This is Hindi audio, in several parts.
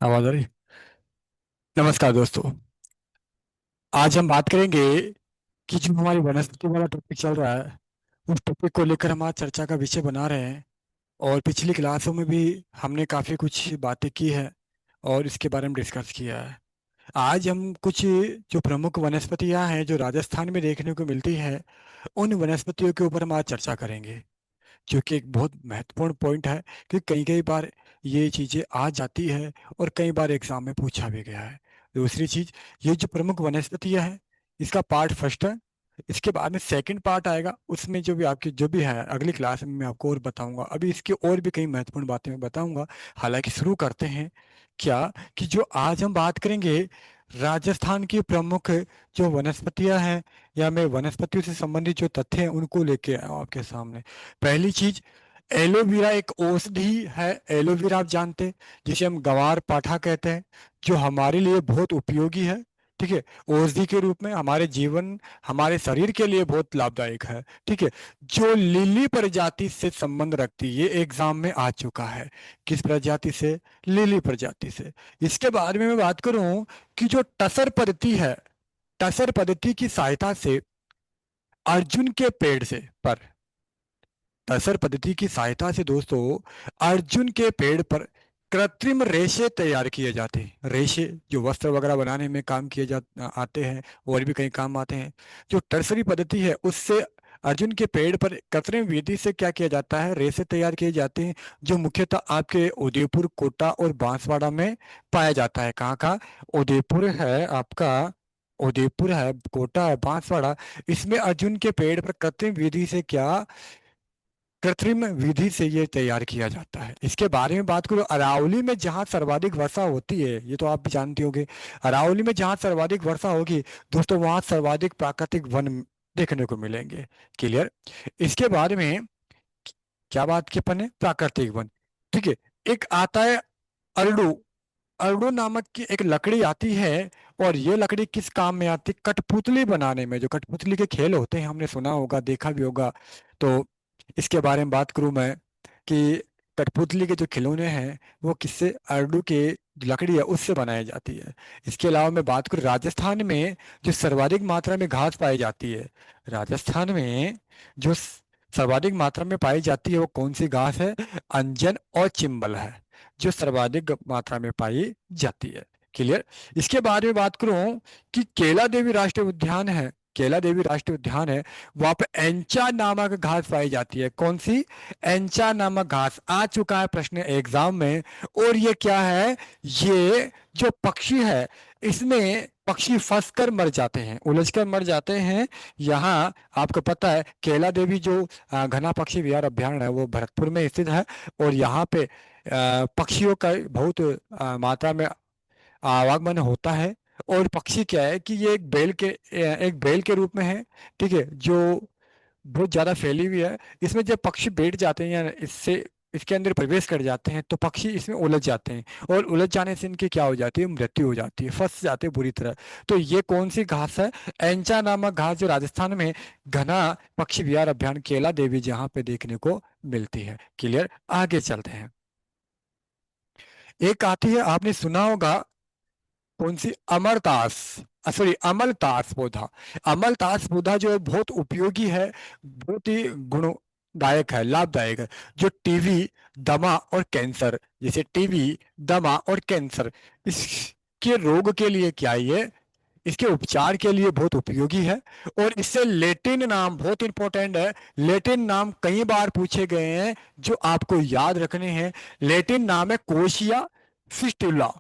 आवाज आ रही। नमस्कार दोस्तों। आज हम बात करेंगे कि जो हमारी वनस्पति वाला टॉपिक चल रहा है, उस टॉपिक को लेकर हम आज चर्चा का विषय बना रहे हैं। और पिछली क्लासों में भी हमने काफ़ी कुछ बातें की है और इसके बारे में डिस्कस किया है। आज हम कुछ जो प्रमुख वनस्पतियां हैं जो राजस्थान में देखने को मिलती है, उन वनस्पतियों के ऊपर हम आज चर्चा करेंगे, जो कि एक बहुत महत्वपूर्ण पॉइंट है कि कई कई बार ये चीज़ें आ जाती है और कई बार एग्जाम में पूछा भी गया है। दूसरी चीज़, ये जो प्रमुख वनस्पतियां हैं, इसका पार्ट फर्स्ट है। इसके बाद में सेकंड पार्ट आएगा, उसमें जो भी आपकी जो भी है अगली क्लास में मैं आपको और बताऊंगा। अभी इसके और भी कई महत्वपूर्ण बातें मैं बताऊंगा। हालांकि शुरू करते हैं क्या, कि जो आज हम बात करेंगे राजस्थान की प्रमुख जो वनस्पतियां हैं, या मैं वनस्पतियों से संबंधित जो तथ्य हैं उनको लेके आया हूं आपके सामने। पहली चीज, एलोवेरा एक औषधि है। एलोवेरा आप जानते हैं, जिसे हम गंवार पाठा कहते हैं, जो हमारे लिए बहुत उपयोगी है। ठीक है, औषधि के रूप में हमारे जीवन, हमारे शरीर के लिए बहुत लाभदायक है। ठीक है, जो लिली प्रजाति से संबंध रखती है, ये एग्जाम में आ चुका है। किस प्रजाति से? लिली प्रजाति से। इसके बारे में मैं बात करूं कि जो टसर पद्धति है, टसर पद्धति की सहायता से अर्जुन के पेड़ से पर टसर पद्धति की सहायता से दोस्तों अर्जुन के पेड़ पर कृत्रिम रेशे तैयार किए जाते हैं। रेशे जो वस्त्र वगैरह बनाने में काम किए जा आते हैं, और भी कई काम आते हैं। जो टर्सरी पद्धति है, उससे अर्जुन के पेड़ पर कृत्रिम विधि से क्या किया जाता है, रेशे तैयार किए जाते हैं, जो मुख्यतः आपके उदयपुर, कोटा और बांसवाड़ा में पाया जाता है। कहाँ कहाँ? उदयपुर है आपका, उदयपुर है, कोटा है, बांसवाड़ा। इसमें अर्जुन के पेड़ पर कृत्रिम विधि से क्या, कृत्रिम विधि से ये तैयार किया जाता है। इसके बारे में बात करूं, अरावली में जहां सर्वाधिक वर्षा होती है, ये तो आप भी जानते होंगे, अरावली में जहां सर्वाधिक वर्षा होगी दोस्तों, वहां सर्वाधिक प्राकृतिक वन देखने को मिलेंगे। क्लियर? इसके बाद में क्या बात की अपन ने? प्राकृतिक वन। ठीक है। एक आता है अरडू। अरडू नामक की एक लकड़ी आती है, और ये लकड़ी किस काम में आती है? कठपुतली बनाने में। जो कठपुतली के खेल होते हैं, हमने सुना होगा, देखा भी होगा। तो इसके बारे में बात करूं मैं कि कठपुतली के जो खिलौने हैं वो किससे? अरडू के जो लकड़ी है उससे बनाई जाती है। इसके अलावा मैं बात करूं, राजस्थान में जो सर्वाधिक मात्रा में घास पाई जाती है, राजस्थान में जो सर्वाधिक मात्रा में पाई जाती है, वो कौन सी घास है? अंजन और चिंबल है, जो सर्वाधिक मात्रा में पाई जाती है। क्लियर? इसके बारे में बात करूं कि केला देवी राष्ट्रीय उद्यान है, केला देवी राष्ट्रीय उद्यान है, वहां पे एंचा नामक घास पाई जाती है। कौन सी? एंचा नामक घास। आ चुका है प्रश्न एग्जाम में। और ये क्या है? ये जो पक्षी है, इसमें पक्षी फंस कर मर जाते हैं, उलझ कर मर जाते हैं। यहाँ आपको पता है केला देवी जो घना पक्षी विहार अभ्यारण्य है, वो भरतपुर में स्थित है। और यहाँ पे पक्षियों का बहुत मात्रा में आवागमन होता है। और पक्षी क्या है कि ये एक बेल के रूप में है। ठीक है, जो बहुत ज्यादा फैली हुई है। इसमें जब पक्षी बैठ जाते हैं या इससे इसके अंदर प्रवेश कर जाते हैं, तो पक्षी इसमें उलझ जाते हैं, और उलझ जाने से इनकी क्या हो जाती है? मृत्यु हो जाती है, फंस जाते हैं बुरी तरह। तो ये कौन सी घास है? एंचा नामक घास, जो राजस्थान में घना पक्षी विहार अभ्यारण्य केला देवी जहाँ पे देखने को मिलती है। क्लियर? आगे चलते हैं। एक आती है, आपने सुना होगा, कौन सी? अमरतास, सॉरी, अमलतास पौधा। अमलतास पौधा जो है बहुत उपयोगी है, बहुत ही गुणदायक है, लाभदायक है। जो टीबी, दमा और कैंसर, जैसे टीबी, दमा और कैंसर, इसके रोग के लिए क्या है ये, इसके उपचार के लिए बहुत उपयोगी है। और इससे लेटिन नाम बहुत इंपॉर्टेंट है। लेटिन नाम कई बार पूछे गए हैं, जो आपको याद रखने हैं। लेटिन नाम है कोशिया फिस्टुला।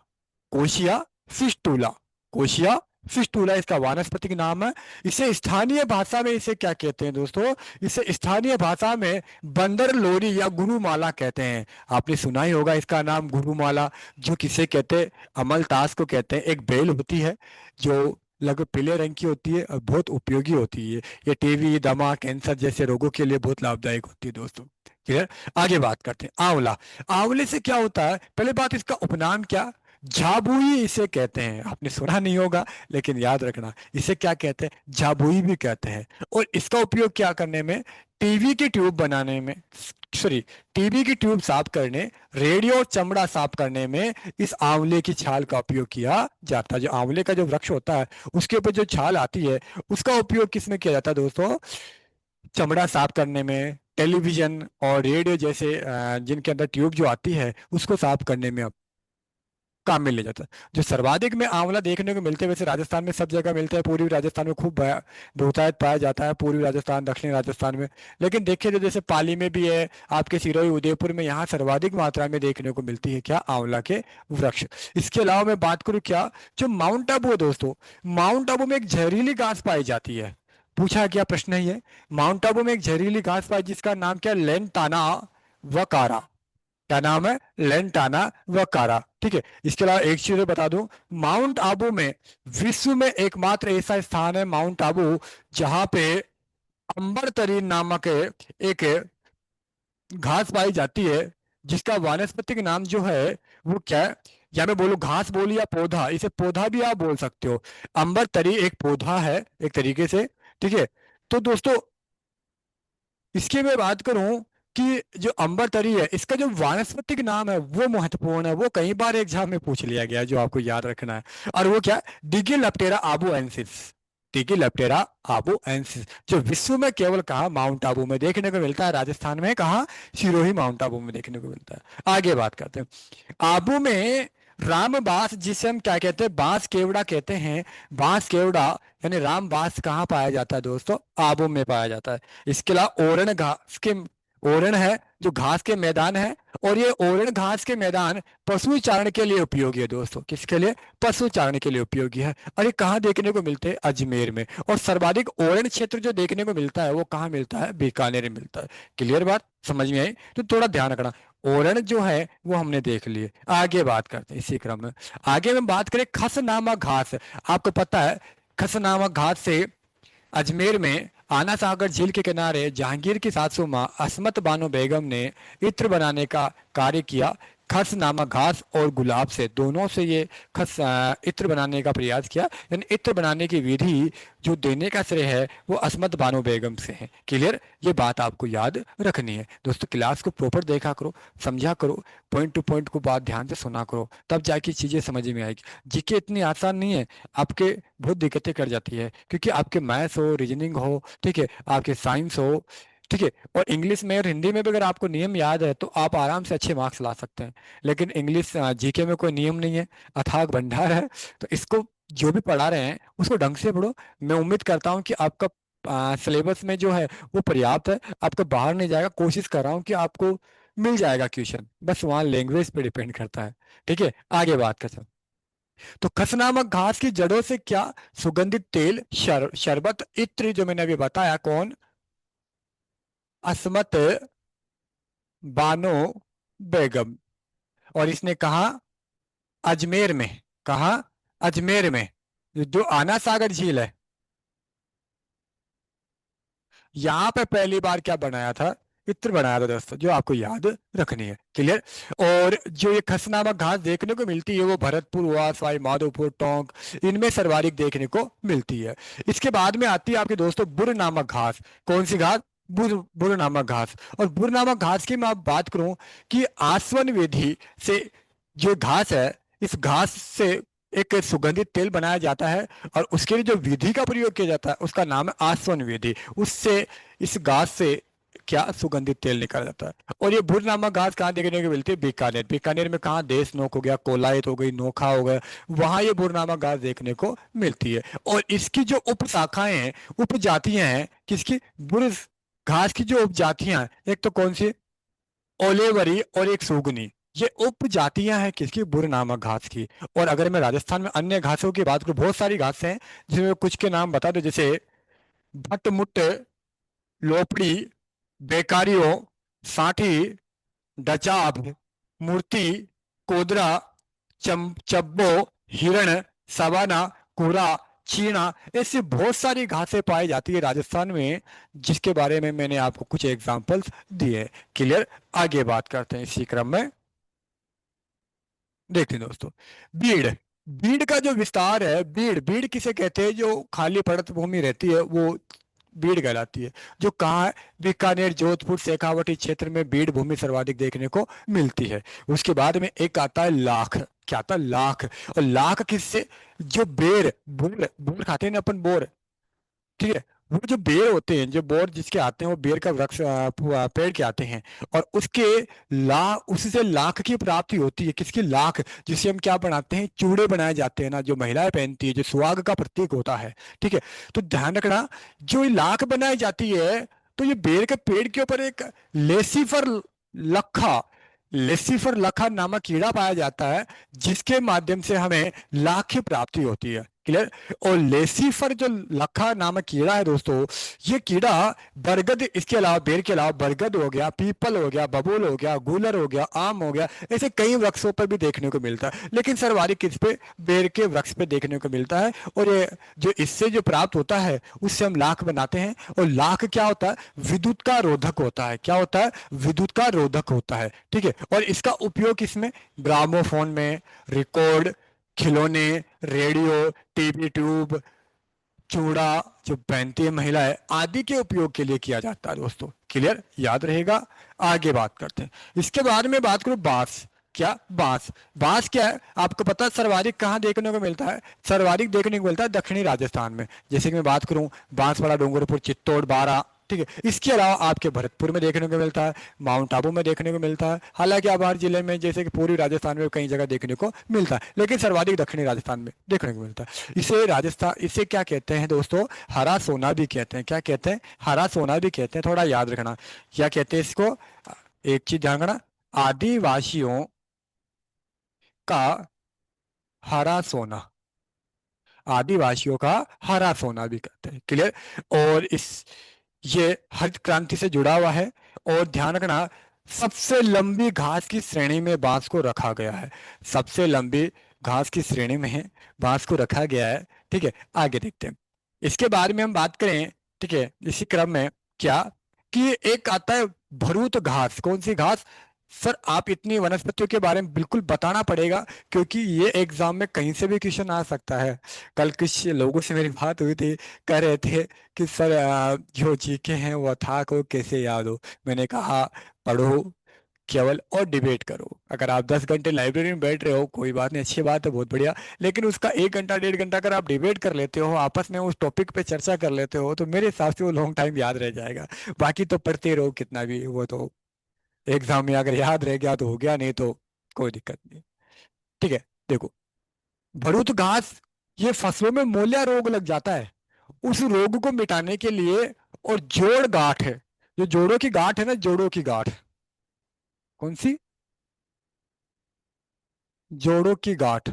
कोशिया फिस्टुला, कोशिया फिस्टुला इसका वानस्पतिक नाम है। इसे स्थानीय भाषा में इसे क्या कहते हैं दोस्तों? इसे स्थानीय भाषा में बंदर लोरी या गुरुमाला कहते हैं। आपने सुना ही होगा इसका नाम गुरुमाला। जो किसे कहते हैं? अमलतास को कहते हैं। एक बेल होती है जो लगभग पीले रंग की होती है और बहुत उपयोगी होती है। ये टीबी, दमा, कैंसर जैसे रोगों के लिए बहुत लाभदायक होती है दोस्तों। क्लियर? आगे बात करते हैं। आंवला। आंवले से क्या होता है? पहले बात, इसका उपनाम क्या? झाबुई इसे कहते हैं, आपने सुना नहीं होगा लेकिन याद रखना, इसे क्या कहते हैं, झाबुई भी कहते हैं। और इसका उपयोग क्या करने में, टीवी की ट्यूब बनाने में, सॉरी, टीवी की ट्यूब साफ करने, रेडियो और चमड़ा साफ करने में इस आंवले की छाल का उपयोग किया जाता है। जो आंवले का जो वृक्ष होता है उसके ऊपर जो छाल आती है उसका उपयोग किस में किया जाता है दोस्तों, चमड़ा साफ करने में, टेलीविजन और रेडियो जैसे जिनके अंदर ट्यूब जो आती है उसको साफ करने में काम में ले जाता है। जो सर्वाधिक में आंवला देखने को मिलते हैं, वैसे राजस्थान में सब जगह मिलते हैं, पूर्वी राजस्थान में खूब बहुतायत पाया जाता है, पूर्वी राजस्थान, दक्षिणी राजस्थान में। लेकिन देखिए तो जैसे पाली में भी है, आपके सिरोही उदयपुर में, यहाँ सर्वाधिक मात्रा में देखने को मिलती है क्या, आंवला के वृक्ष। इसके अलावा मैं बात करूँ क्या, जो माउंट आबू है दोस्तों, माउंट आबू में एक जहरीली घास पाई जाती है। पूछा क्या प्रश्न है ये, माउंट आबू में एक जहरीली घास पाई जिसका नाम क्या, लेंटाना वकारा। क्या नाम है, लेंटाना वकारा। ठीक है, इसके अलावा एक चीज और बता दूं, माउंट आबू में विश्व में एकमात्र ऐसा स्थान है माउंट आबू जहां पे अंबरतरी नामक एक घास पाई जाती है, जिसका वानस्पतिक नाम जो है वो क्या है, या मैं बोलूं घास बोली या पौधा, इसे पौधा भी आप बोल सकते हो। अंबरतरी एक पौधा है एक तरीके से। ठीक है, तो दोस्तों इसकी मैं बात करूं कि जो अंबरतरी है इसका जो वानस्पतिक नाम है वो महत्वपूर्ण है, वो कई बार एग्जाम में पूछ लिया गया है, जो आपको याद रखना है। और वो क्या, डिगिलप्टेरा आबुएंसिस। डिगिलप्टेरा आबुएंसिस, जो विश्व में केवल कहा माउंट आबू में देखने को मिलता है, राजस्थान में कहा, सिरोही माउंट आबू में देखने को मिलता है। आगे बात करते हैं, आबू में राम बांस, जिसे हम क्या कहते हैं, बांस केवड़ा कहते हैं। बांस केवड़ा यानी राम बांस कहाँ पाया जाता है दोस्तों, आबू में पाया जाता है। इसके अलावा ओरण घास के, ओरण है जो घास के मैदान है, और ये ओरण घास के मैदान पशु चारण के लिए उपयोगी है दोस्तों, किसके लिए, पशु चारण के लिए उपयोगी है। और ये कहाँ देखने को मिलते हैं, अजमेर में। और सर्वाधिक ओरण क्षेत्र जो देखने को मिलता है वो कहाँ मिलता है, बीकानेर में मिलता है। क्लियर बात, समझ में आई, तो थोड़ा ध्यान रखना। ओरण जो है वो हमने देख लिए, आगे बात करते हैं इसी क्रम में। आगे हम बात करें खस नामक घास। आपको पता है खस नामक घास से अजमेर में आना सागर झील के किनारे जहांगीर की सासू माँ असमत बानो बेगम ने इत्र बनाने का कार्य किया। खस नामक घास और गुलाब से, दोनों से ये खस इत्र बनाने का प्रयास किया। यानी इत्र बनाने की विधि जो देने का श्रेय है वो असमत बानो बेगम से है। क्लियर, ये बात आपको याद रखनी है दोस्तों। क्लास को प्रॉपर देखा करो, समझा करो, पॉइंट टू पॉइंट को बात ध्यान से सुना करो, तब जाके चीजें समझ में आएगी। जीके इतनी आसान नहीं है, आपके बहुत दिक्कतें कर जाती है, क्योंकि आपके मैथ्स हो, रीजनिंग हो, ठीक है, आपके साइंस हो, ठीक है, और इंग्लिश में और हिंदी में भी अगर आपको नियम याद है तो आप आराम से अच्छे मार्क्स ला सकते हैं। लेकिन इंग्लिश जीके में कोई नियम नहीं है, अथाह भंडार है। तो इसको जो भी पढ़ा रहे हैं उसको ढंग से पढ़ो। मैं उम्मीद करता हूँ कि आपका सिलेबस में जो है वो पर्याप्त है, आपका बाहर नहीं जाएगा। कोशिश कर रहा हूँ कि आपको मिल जाएगा क्वेश्चन, बस वहाँ लैंग्वेज पे डिपेंड करता है। ठीक है, आगे बात करते हैं। तो खस नामक घास की जड़ों से क्या, सुगंधित तेल, शरबत, इत्र, जो मैंने अभी बताया, कौन, असमत बानो बेगम। और इसने कहा अजमेर में, कहा अजमेर में, जो आना सागर झील है, यहां पे पहली बार क्या बनाया था, इत्र बनाया था दोस्तों, जो आपको याद रखनी है। क्लियर। और जो ये खस नामक घास देखने को मिलती है वो भरतपुर हुआ, सवाई माधोपुर, टोंक, इनमें सर्वाधिक देखने को मिलती है। इसके बाद में आती है आपके दोस्तों बुर नामक घास। कौन सी घास, बुर, बुर नामक घास। और बुर नामक घास की मैं आप बात करूं कि आसवन विधि से जो घास है, इस घास से एक सुगंधित तेल बनाया जाता है, और उसके लिए जो विधि का प्रयोग किया जाता है उसका नाम है आसवन विधि। उससे, इस घास से क्या, सुगंधित तेल निकाला जाता है। और ये भुर नामक घास कहाँ देखने को मिलती है, बीकानेर। बीकानेर में कहाँ, देश नोक हो गया, कोलायत हो गई, नोखा हो गया, वहां ये भुर नामक घास देखने को मिलती है। और इसकी जो उप शाखाएं हैं, उपजातियां हैं किसकी, बुर घास की जो उपजातियां हैं, एक तो कौन सी, ओलेवरी और एक सुगनी, ये उपजातियां हैं किसकी, बुर नामक घास की। और अगर मैं राजस्थान में अन्य घासों की बात करूं, बहुत सारी घासें हैं जिसमें कुछ के नाम बता दो, जैसे भटमुट, लोपड़ी, बेकारियो, साठी, डचाभ, मूर्ति, कोदरा, चब्बो, हिरण, सवाना, कुरा, चीना, ऐसी बहुत सारी घासें पाई जाती है राजस्थान में, जिसके बारे में मैंने आपको कुछ एग्जांपल्स दिए। क्लियर, आगे बात करते हैं इसी क्रम में। देखते हैं दोस्तों। बीड़, बीड़ का जो विस्तार है, बीड़, बीड़ किसे कहते हैं? जो खाली पड़त भूमि रहती है वो बीड़ कहलाती है। जो कहाँ है? बीकानेर, जोधपुर, शेखावटी क्षेत्र में बीड़ भूमि सर्वाधिक देखने को मिलती है। उसके बाद में एक आता है लाख। क्या आता है? लाख। और लाख किससे? जो बेर, बोर, बोर खाते हैं ना अपन, बोर, ठीक है, वो जो बेर होते हैं, जो बोर जिसके आते हैं, वो बेर का वृक्ष पेड़ के आते हैं। और उसके ला उससे लाख की प्राप्ति होती है। किसकी? लाख। जिससे हम क्या बनाते हैं? चूड़े बनाए जाते हैं ना, जो महिलाएं पहनती है, जो सुहाग का प्रतीक होता है। ठीक है। तो ध्यान रखना, जो ये लाख बनाई जाती है, तो ये बेर के पेड़ के ऊपर एक लेसिफर लखा, लेसिफर लखा नामक कीड़ा पाया जाता है, जिसके माध्यम से हमें लाख की प्राप्ति होती है। क्लियर? और लेसीफर जो लखा नामक कीड़ा है दोस्तों, ये कीड़ा बरगद, इसके अलावा बेर के अलावा बरगद हो गया, पीपल हो गया, बबूल हो गया, गूलर हो गया, आम हो गया, ऐसे कई वृक्षों पर भी देखने को मिलता है। लेकिन सर्वाधिक किस पे? बेर के वृक्ष पे देखने को मिलता है। और ये जो इससे जो प्राप्त होता है, उससे हम लाख बनाते हैं। और लाख क्या होता है? विद्युत का रोधक होता है। क्या होता है? विद्युत का रोधक होता है। ठीक है। और इसका उपयोग किसमें? ग्रामोफोन में, रिकॉर्ड, खिलौने, रेडियो, टीवी ट्यूब, चूड़ा जो पहनती है महिलाएं, आदि के उपयोग के लिए किया जाता है दोस्तों। क्लियर? याद रहेगा। आगे बात करते हैं। इसके बारे में बात करूं, बांस। क्या? बांस। बांस क्या है? आपको पता है सर्वाधिक कहाँ देखने को मिलता है? सर्वाधिक देखने को मिलता है दक्षिणी राजस्थान में। जैसे कि मैं बात करूं, बांसवाड़ा, डूंगरपुर, चित्तौड़, बारा। ठीक है। इसके अलावा आपके भरतपुर में देखने को मिलता है, माउंट आबू में देखने को मिलता है। हालांकि आप हर जिले में, जैसे कि पूर्वी राजस्थान में कई जगह देखने को मिलता है, लेकिन सर्वाधिक दक्षिणी राजस्थान में देखने को मिलता है। इसे राजस्थान, इसे क्या कहते हैं दोस्तों? हरा सोना भी कहते हैं। क्या कहते हैं? हरा सोना भी कहते हैं। थोड़ा याद रखना क्या कहते हैं इसको। एक चीज ध्यान रखना, आदिवासियों का हरा सोना, आदिवासियों का हरा सोना भी कहते हैं। क्लियर? और इस, ये हरित क्रांति से जुड़ा हुआ है। और ध्यान रखना, सबसे लंबी घास की श्रेणी में बांस को रखा गया है। सबसे लंबी घास की श्रेणी में है बांस को रखा गया है। ठीक है। आगे देखते हैं। इसके बारे में हम बात करें, ठीक है, इसी क्रम में, क्या कि एक आता है भरूत घास। कौन सी घास? सर, आप इतनी वनस्पतियों के बारे में बिल्कुल बताना पड़ेगा, क्योंकि ये एग्जाम में कहीं से भी क्वेश्चन आ सकता है। कल कुछ लोगों से मेरी बात हुई थी, कह रहे थे कि सर जो जीके हैं वो था को कैसे याद हो। मैंने कहा पढ़ो केवल और डिबेट करो। अगर आप 10 घंटे लाइब्रेरी में बैठ रहे हो, कोई बात नहीं, अच्छी बात है, बहुत बढ़िया। लेकिन उसका 1 घंटा 1.5 घंटा अगर आप डिबेट कर लेते हो, आपस में उस टॉपिक पे चर्चा कर लेते हो, तो मेरे हिसाब से वो लॉन्ग टाइम याद रह जाएगा। बाकी तो पढ़ते रहो कितना भी, वो तो एग्जाम में अगर याद रह गया तो हो गया, नहीं तो कोई दिक्कत नहीं। ठीक है। देखो, भरूत घास, ये फसलों में मोलिया रोग लग जाता है, उस रोग को मिटाने के लिए। और जोड़ गांठ है, जो जोड़ों की गांठ है ना, जोड़ों की गांठ, कौन सी? जोड़ों की गांठ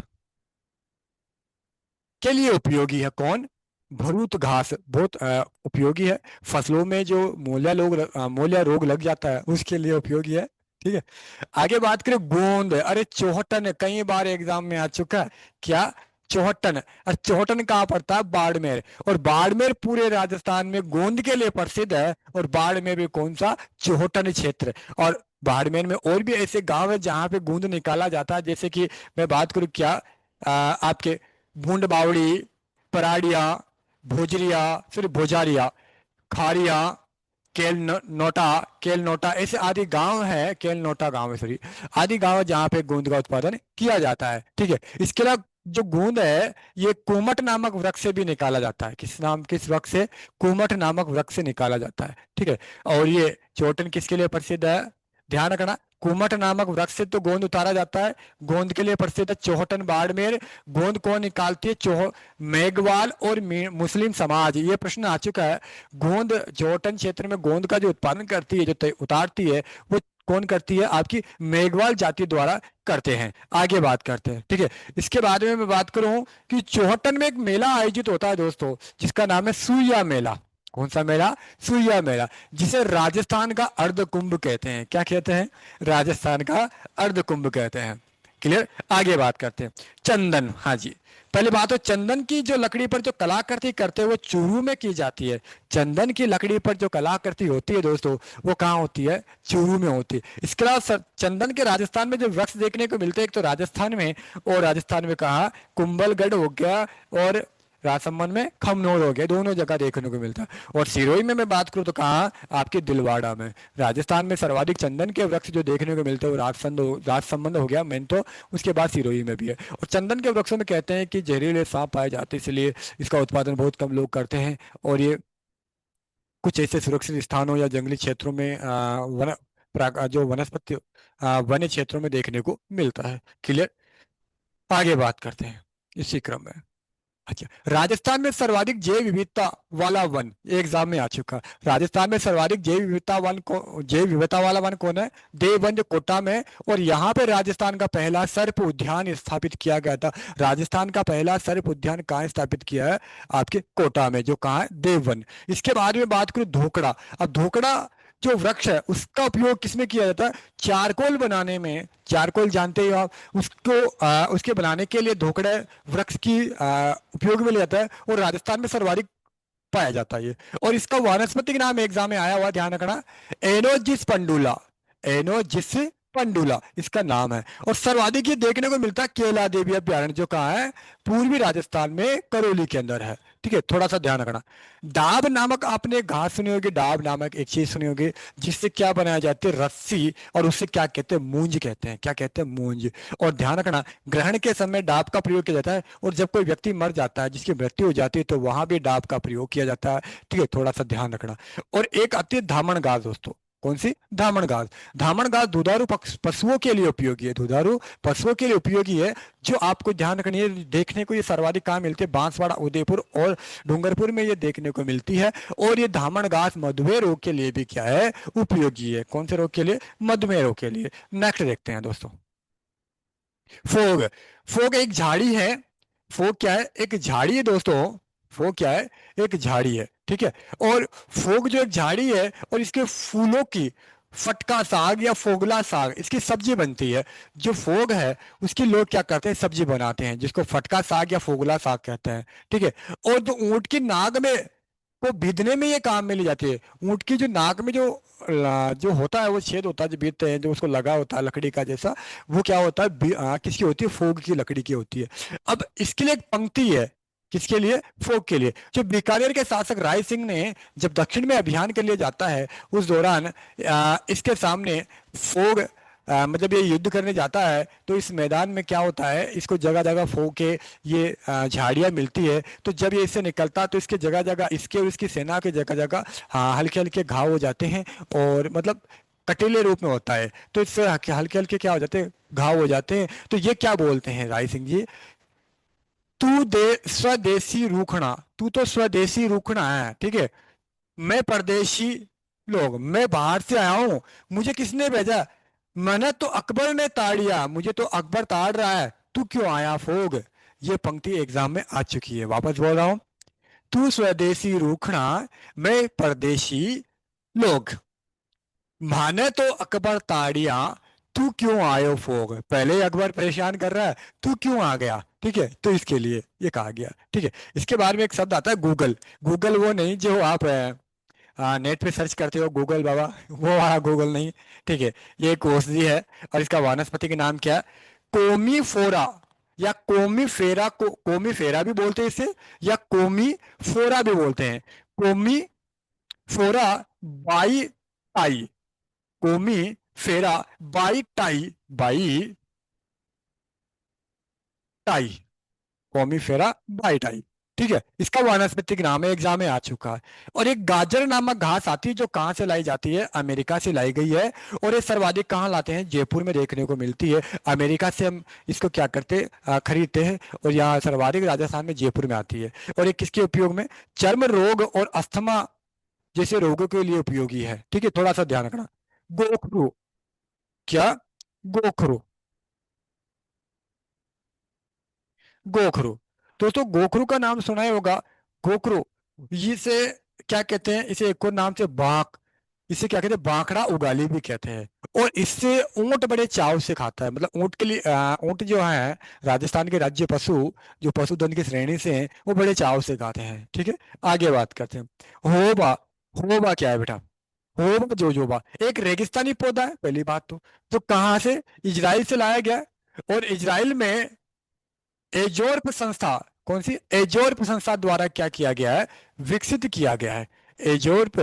के लिए उपयोगी है। कौन? भरूत घास बहुत उपयोगी है। फसलों में जो मोलिया रोग लग जाता है, उसके लिए उपयोगी है। ठीक है। आगे बात करें, गोंद। अरे चौहटन कई बार एग्जाम में आ चुका है। क्या? चौहटन। और चौहटन कहाँ पड़ता है? बाड़मेर। और बाड़मेर पूरे राजस्थान में गोंद के लिए प्रसिद्ध है। और बाड़मेर में कौन सा? चौहटन क्षेत्र। और बाड़मेर में और भी ऐसे गांव है जहां पे गोंद निकाला जाता है। जैसे कि मैं बात करूं, क्या आपके बूंद बावड़ी, पराड़िया, भोजरिया, सॉरी भोजारिया, खारिया, नोटा, केल नोटा, ऐसे आदि गांव है, केल नोटा गांव है, सॉरी, आदि गांव है जहाँ पे गोंद का उत्पादन किया जाता है। ठीक है। इसके अलावा जो गोंद है, ये कुमट नामक वृक्ष से भी निकाला जाता है। किस वृक्ष से? कुमट नामक वृक्ष से निकाला जाता है। ठीक है। और ये चोटन किसके लिए प्रसिद्ध है? ध्यान रखना, कुमट नामक वृक्ष से तो गोंद उतारा जाता है। गोंद के लिए प्रसिद्ध है चौहटन, बाड़मेर। गोंद कौन निकालती है? मेघवाल और मुस्लिम समाज। ये प्रश्न आ चुका है। गोंद, जोटन क्षेत्र में गोंद का जो उत्पादन करती है, जो उतारती है, वो कौन करती है? आपकी मेघवाल जाति द्वारा करते हैं। आगे बात करते हैं। ठीक है। इसके बारे में मैं बात करूं कि चौहटन में एक मेला आयोजित होता है दोस्तों, जिसका नाम है सुइया मेला। कौन सा मेला? सुइया मेला, जिसे राजस्थान का अर्ध कुंभ कहते हैं। क्या कहते हैं? राजस्थान का अर्ध कुंभ कहते हैं। क्लियर। आगे बात करते हैं। चंदन, हाँ जी। पहले बात हो, चंदन की जो लकड़ी पर जो कलाकृति करते हैं वो चूरू में की जाती है। चंदन की लकड़ी पर जो कलाकृति होती है दोस्तों, वो कहाँ होती है? चूरू में होती है। इसके अलावा चंदन के राजस्थान में जो वृक्ष देखने को मिलते हैं, एक तो राजस्थान में, और राजस्थान में कहा कुंभलगढ़ हो गया, और राजसमंद में खमनोर हो गया, दोनों जगह देखने को मिलता है। और सिरोही में मैं बात करूँ तो कहाँ? आपके दिलवाड़ा में। राजस्थान में सर्वाधिक चंदन के वृक्ष जो देखने को मिलते हैं वो राजसमंद हो गया मेन तो, उसके बाद सिरोही में भी है। और चंदन के वृक्षों में कहते हैं कि जहरीले सांप पाए जाते हैं, इसलिए इसका उत्पादन बहुत कम लोग करते हैं। और ये कुछ ऐसे सुरक्षित स्थानों या जंगली क्षेत्रों में जो वनस्पति वन्य क्षेत्रों में देखने को मिलता है। क्लियर। आगे बात करते हैं इसी क्रम में। अच्छा, राजस्थान में सर्वाधिक जैव विविधता वाला वन, ये एग्जाम में आ चुका। राजस्थान में सर्वाधिक जैव विविधता वाला वन कौन है? देवबंद, जो कोटा में है। और यहाँ पे राजस्थान का पहला सर्प उद्यान स्थापित किया गया था। राजस्थान का पहला सर्प उद्यान कहाँ स्थापित किया है? आपके कोटा में, जो कहाँ है? देवबंद। इसके बाद में बात करूँ धोकड़ा। अब धोकड़ा जो वृक्ष है उसका उपयोग किसमें किया जाता है? चारकोल बनाने में। चारकोल जानते ही हो आप। उसको उसके बनाने के लिए धोकड़ा वृक्ष की उपयोग में लिया जाता है, और राजस्थान में सर्वाधिक पाया जाता है ये। और इसका वानस्पतिक नाम एग्जाम में आया हुआ, ध्यान रखना। एनोजिस पंडुला। एनोजिस पंडुला इसका नाम है। और सर्वाधिक ये देखने को मिलता है केला देवी अभ्यारण्य, जो कहाँ है? पूर्वी राजस्थान में करौली के अंदर है। ठीक है, थोड़ा सा ध्यान रखना। डाब नामक आपने घास सुनी होगी, डाब नामक एक चीज सुनी होगी, जिससे क्या बनाया जाती है? रस्सी। और उससे क्या कहते हैं? मूंज कहते हैं। क्या कहते हैं? मूंज। और ध्यान रखना, ग्रहण के समय डाब का प्रयोग किया जाता है, और जब कोई व्यक्ति मर जाता है, जिसकी मृत्यु हो जाती है, तो वहां भी डाब का प्रयोग किया जाता है। ठीक है, थोड़ा सा ध्यान रखना। और एक आती है धामण घास दोस्तों। कौन सी? धामण घास। धामण घास दुधारू पशुओं के लिए उपयोगी है। दुधारू पशुओं के लिए उपयोगी है। जो आपको ध्यान रखनी है, देखने को ये सर्वाधिक कहाँ मिलती है? बांसवाड़ा, उदयपुर और डूंगरपुर में ये देखने को मिलती है। और ये धामण घास मधुमेह रोग के लिए भी क्या है? उपयोगी है। कौन से रोग के लिए? मधुमेह रोग के लिए। नेक्स्ट देखते हैं दोस्तों। फोग। फोग एक झाड़ी है। फोग क्या है? एक झाड़ी है दोस्तों। फोग क्या है? एक झाड़ी है। ठीक है। और फोग जो एक झाड़ी है, और इसके फूलों की फटका साग या फोगला साग, इसकी सब्जी बनती है। जो फोग है उसकी लोग क्या करते हैं? सब्जी बनाते हैं, जिसको फटका साग या फोगला साग कहते हैं। ठीक है। और जो ऊंट की नाक में को भिदने में ये काम में ली जाती है। ऊंट की जो नाक में जो होता है, वो छेद होता है जो बीतते हैं, जो उसको लगा होता है लकड़ी का जैसा, वो क्या होता है? किसकी होती है? फोग की लकड़ी की होती है। अब इसके लिए एक पंक्ति है। किसके लिए? फोग के लिए। जो बीकानेर के शासक राय सिंह ने जब दक्षिण में अभियान के लिए जाता है, उस दौरान इसके सामने फोग मतलब ये युद्ध करने जाता है, तो इस मैदान में क्या होता है? इसको जगह जगह फोग के ये झाड़ियां मिलती है। तो जब ये इससे निकलता है, तो इसके जगह जगह, इसके और इसकी सेना के जगह जगह, हाँ, हल्के हल्के घाव हो जाते हैं। और मतलब कटीले रूप में होता है, तो इससे हल्के हल्के क्या हो जाते हैं? घाव हो जाते हैं। तो ये क्या बोलते हैं राय सिंह जी? तू दे स्वदेशी रूखना। तू तो स्वदेशी रूखना है, ठीक है। मैं परदेशी लोग, मैं बाहर से आया हूं, मुझे किसने भेजा? मैंने तो अकबर ने ताड़िया, मुझे तो अकबर ताड़ रहा है, तू क्यों आया फोग? ये पंक्ति एग्जाम में आ चुकी है, वापस बोल रहा हूं। तू स्वदेशी रूखना, मैं परदेशी लोग, माने तो अकबर ताड़िया, तू क्यों आयो फोग? पहले ही अकबर परेशान कर रहा है, तू क्यों आ गया? ठीक है, तो इसके लिए ये कहा गया। ठीक है। इसके बाद में एक शब्द आता है गूगल। गूगल वो नहीं जो आप नेट पे सर्च करते हो, गूगल बाबा, वो वाला गूगल नहीं। ठीक है। ये एक औषधि है। और इसका वानस्पतिक नाम क्या है? कोमी फोरा, या कोमी फेरा को, कोमी फेरा भी बोलते हैं इसे, या कोमी फोरा भी बोलते हैं। कोमी फोरा बाई टाई। कोमी फेरा बाई टाई। By tie. कौमी फेरा बाई टाई। ठीक है। इसका वानस्पतिक नाम है, एग्जाम में आ चुका है। और एक गाजर नामक घास आती है, जो कहाँ से लाई जाती है? अमेरिका से लाई गई है। और ये सर्वाधिक कहाँ लाते हैं? जयपुर में देखने को मिलती है। अमेरिका से हम इसको क्या करते हैं? खरीदते हैं। और यहाँ सर्वाधिक राजस्थान में जयपुर में आती है। और ये किसके उपयोग में? चर्म रोग और अस्थमा जैसे रोगों के लिए उपयोगी है। ठीक है, थोड़ा सा ध्यान रखना। गोखरू। क्या? गोखरू। गोखरू। दोस्तों गोखरू का नाम सुना ही होगा। गोखरू, इसे क्या कहते हैं? इसे एक और नाम से बाक, इसे क्या कहते हैं, बांखड़ा उगाली भी कहते हैं। और इससे ऊंट बड़े चाव से खाता है, मतलब ऊंट के लिए ऊंट जो है राजस्थान के राज्य पशु, जो पशुधन की श्रेणी से हैं, वो बड़े चाव से खाते हैं। ठीक है, आगे बात करते हैं। होबा। होबा क्या है बेटा? होबा जोजोबा एक रेगिस्तानी पौधा है, पहली बात तो कहाँ से? इजराइल से लाया गया है। और इजराइल में एजोर्प संस्था, कौन सी? एजोर्प संस्था द्वारा क्या किया गया है? विकसित किया गया है। एजोर्प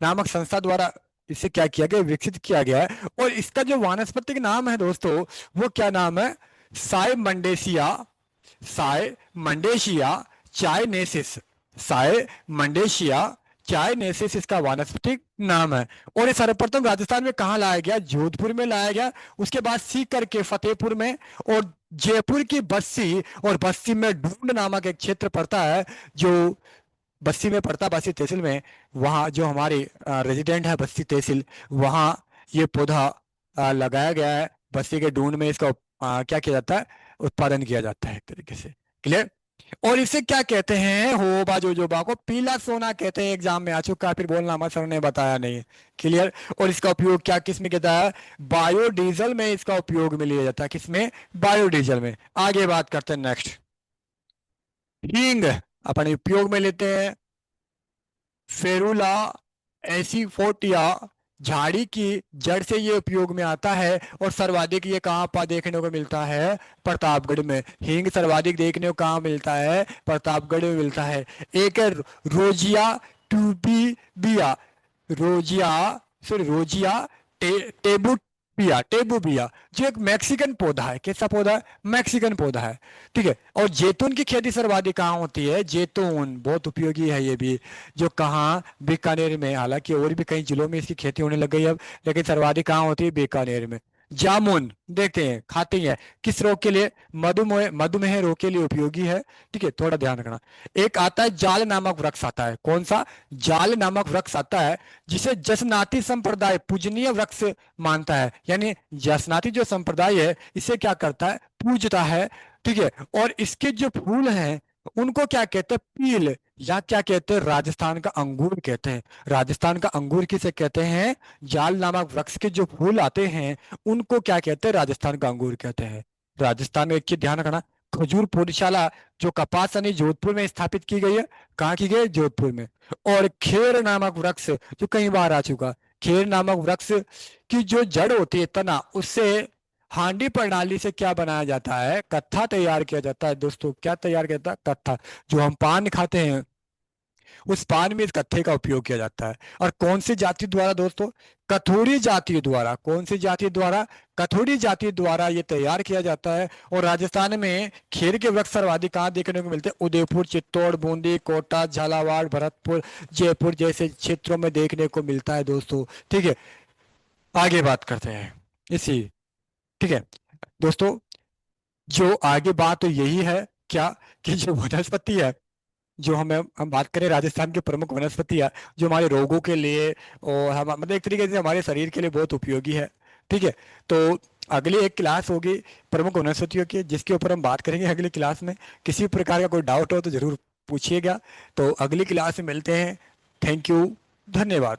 नामक संस्था द्वारा इसे क्या किया गया? विकसित किया गया है। और इसका जो वानस्पतिक नाम है दोस्तों, वो क्या नाम है? साय मंडेसिया। साय मंडेशिया चायनेसिस। साय मंडेशिया चायनेसिस इसका वानस्पतिक नाम है। और ये सर्वप्रथम राजस्थान में कहाँ लाया गया? जोधपुर में लाया गया। उसके बाद सीकर के फतेहपुर में, और जयपुर की बस्सी, और बस्सी में ढूंढ नामक एक क्षेत्र पड़ता है, जो बस्सी में पड़ता, बस्सी तहसील में, वहाँ जो हमारी रेजिडेंट है बस्सी तहसील, वहाँ ये पौधा लगाया गया है। बस्सी के ढूंढ में इसका क्या किया जाता है? उत्पादन किया जाता है एक तरीके से। क्लियर? और इसे क्या कहते हैं? होबा जोजोबा को पीला सोना कहते हैं। एग्जाम में आ चुका है, फिर बोलना हमारे सर ने बताया नहीं। क्लियर? और इसका उपयोग क्या किस में किया है? बायोडीजल में इसका उपयोग में लिया जाता है। किसमें? बायोडीजल में। आगे बात करते हैं नेक्स्ट। हींग अपन उपयोग में लेते हैं। फेरुला एसीफोटिया झाड़ी की जड़ से ये उपयोग में आता है। और सर्वाधिक ये कहाँ पर देखने को मिलता है? प्रतापगढ़ में। हींग सर्वाधिक देखने को कहाँ मिलता है? प्रतापगढ़ में मिलता है। एक है रोजिया ट्यूबिया। रोजिया, सॉरी रोजिया टेबुबिया। टेबुबिया जो एक मैक्सिकन पौधा है। कैसा पौधा है? मैक्सिकन पौधा है। ठीक है। और जैतून की खेती सर्वाधिक कहाँ होती है? जैतून बहुत उपयोगी है ये भी। जो कहाँ? बीकानेर में। हालांकि और भी कई जिलों में इसकी खेती होने लग गई अब, लेकिन सर्वाधिक कहाँ होती है? बीकानेर में। जामुन देखते हैं, खाते हैं। किस रोग के लिए? मधुमेह, मधुमेह रोग के लिए उपयोगी है। ठीक है, थोड़ा ध्यान रखना। एक आता है जाल नामक वृक्ष आता है। कौन सा? जाल नामक वृक्ष आता है, जिसे जसनाती संप्रदाय पूजनीय वृक्ष मानता है। यानी जसनाती जो संप्रदाय है, इसे क्या करता है? पूजता है। ठीक है। और इसके जो फूल हैं, उनको क्या कहते हैं? पील, या क्या कहते हैं? राजस्थान का अंगूर कहते हैं। राजस्थान का अंगूर किसे कहते हैं? जाल नामक वृक्ष के जो फूल आते हैं, उनको क्या कहते हैं? राजस्थान का अंगूर कहते हैं। राजस्थान में एक चीज ध्यान रखना, खजूर पौधशाला जो कपास यानी जोधपुर में स्थापित की गई है। कहाँ की गई है? जोधपुर में। और खेर नामक वृक्ष जो कई बार आ चुका, खेर नामक वृक्ष की जो जड़ होती है, तना, उससे हांडी प्रणाली से क्या बनाया जाता है? कत्था तैयार किया जाता है दोस्तों। क्या तैयार किया जाता है? कत्था। जो हम पान खाते हैं, उस पान में इस कत्थे का उपयोग किया जाता है। और कौन सी जाति द्वारा दोस्तों? कथोरी जाति द्वारा। कौन सी जाति द्वारा? कथोरी जाति द्वारा ये तैयार किया जाता है। और राजस्थान में खेर के वृक्ष सर्वाधिक कहाँ देखने को मिलते हैं? उदयपुर, चित्तौड़, बूंदी, कोटा, झालावाड़, भरतपुर, जयपुर जैसे क्षेत्रों में देखने को मिलता है दोस्तों। ठीक है, आगे बात करते हैं इसी। ठीक है दोस्तों, जो आगे बात तो यही है क्या, कि जो वनस्पति है, जो हम बात करें राजस्थान की प्रमुख वनस्पतियाँ, जो हमारे रोगों के लिए और हम मतलब एक तरीके से हमारे शरीर के लिए बहुत उपयोगी है। ठीक है। तो अगली एक क्लास होगी प्रमुख वनस्पतियों की, जिसके ऊपर हम बात करेंगे अगली क्लास में। किसी प्रकार का कोई डाउट हो तो जरूर पूछिएगा। तो अगली क्लास में मिलते हैं। थैंक यू, धन्यवाद।